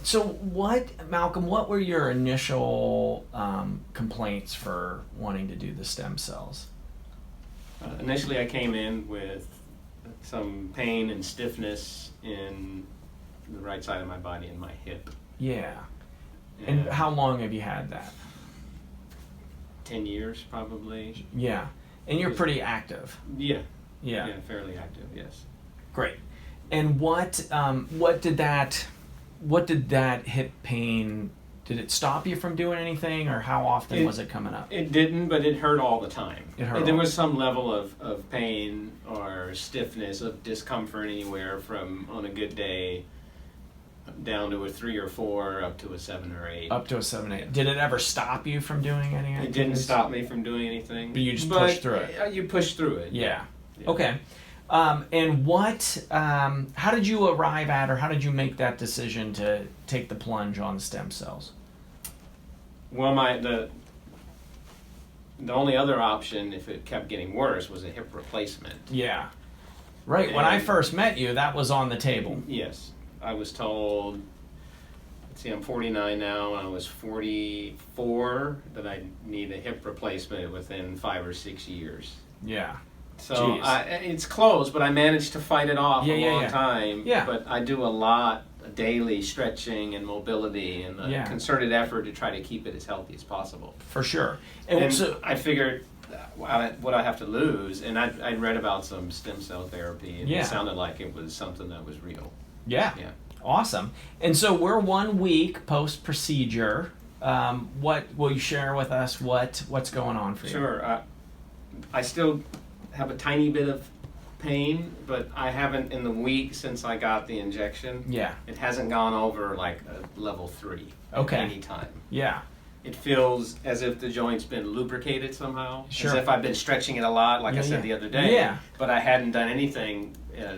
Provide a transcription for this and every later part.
So Malcolm, what were your initial complaints for wanting to do the stem cells? Initially, I came in with some pain and stiffness in the right side of my body and my hip. Yeah. And how long have you had that? 10 years, probably. Yeah. And you're pretty active. Yeah. Yeah. Yeah, fairly active, yes. Great. And what did that hip pain, did it stop you from doing anything, or how often was it coming up? It didn't, but it hurt all the time. There was some level of pain or stiffness, of discomfort anywhere from, on a good day, down to a 3 or 4, up to a 7 or 8. Up to a 7, 8. Did it ever stop you from doing any activities? It didn't stop me from doing anything. But you just pushed through it. You push through it. Yeah. Okay. And how did you arrive at, or how did you make that decision to take the plunge on stem cells? Well, the only other option, if it kept getting worse, was a hip replacement. Yeah. Right. When I first met you, that was on the table. Yes. I was told, let's see, I'm 49 now, and I was 44, that I need a hip replacement within 5 or 6 years. Yeah. So it's close, but I managed to fight it off a long time. Yeah. But I do a lot of daily stretching and mobility and a concerted effort to try to keep it as healthy as possible. For sure. And so I figured what I have to lose, and I'd read about some stem cell therapy, and it sounded like it was something that was real. Yeah. Yeah. Awesome. And so we're 1 week post procedure. What will you share with us? What's going on for you? Sure. I still have a tiny bit of pain, but I haven't in the week since I got the injection. Yeah. It hasn't gone over like a level 3. Okay. At any time. Yeah. It feels as if the joint's been lubricated somehow. Sure. As if I've been stretching it a lot, like I said the other day. Yeah. But I hadn't done anything.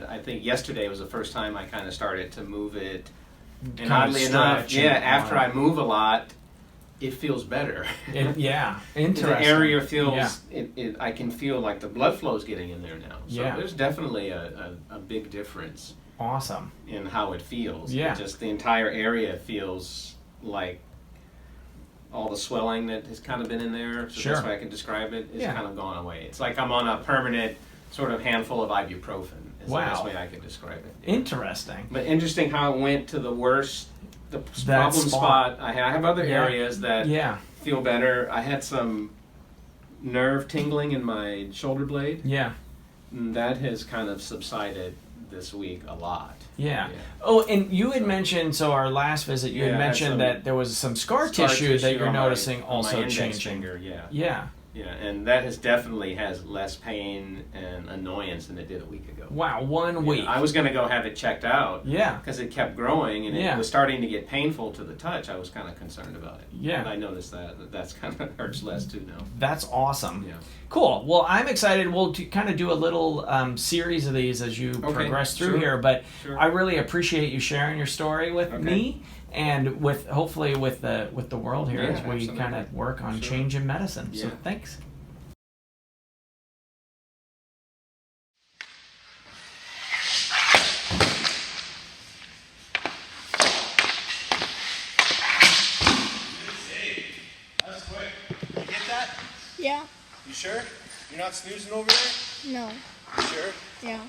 I think yesterday was the first time I kind of started to move it. And oddly enough, after I move a lot, it feels better. Interesting. The area feels, I can feel like the blood flow is getting in there now. So there's definitely a big difference. Awesome. In how it feels. Yeah. Just the entire area feels like all the swelling that has kind of been in there, so that's why I can describe it, is kind of gone away. It's like I'm on a permanent sort of handful of ibuprofen, is the best way I can describe it. Interesting. But interesting how it went to the worst, the problem spot. I have other areas that feel better. I had some nerve tingling in my shoulder blade. Yeah. And that has kind of subsided this week a lot. Yeah. Oh, and you had mentioned, so our last visit, you had mentioned that there was some scar tissue that you're noticing also changing. Finger, Yeah. Yeah, and that definitely has less pain and annoyance than it did a week ago. Wow, 1 week. I was going to go have it checked out. Yeah. Because it kept growing and it was starting to get painful to the touch. I was kind of concerned about it. Yeah. And I noticed that's kind of hurts less too now. That's awesome. Yeah. Cool. Well, I'm excited. We'll kind of do a little series of these as you progress through here. But I really appreciate you sharing your story with me and with hopefully with the world here as we kind of work on change in medicine. So thanks. That's quick. You get that? Yeah. You sure? You're not snoozing over there? No. You sure? Yeah.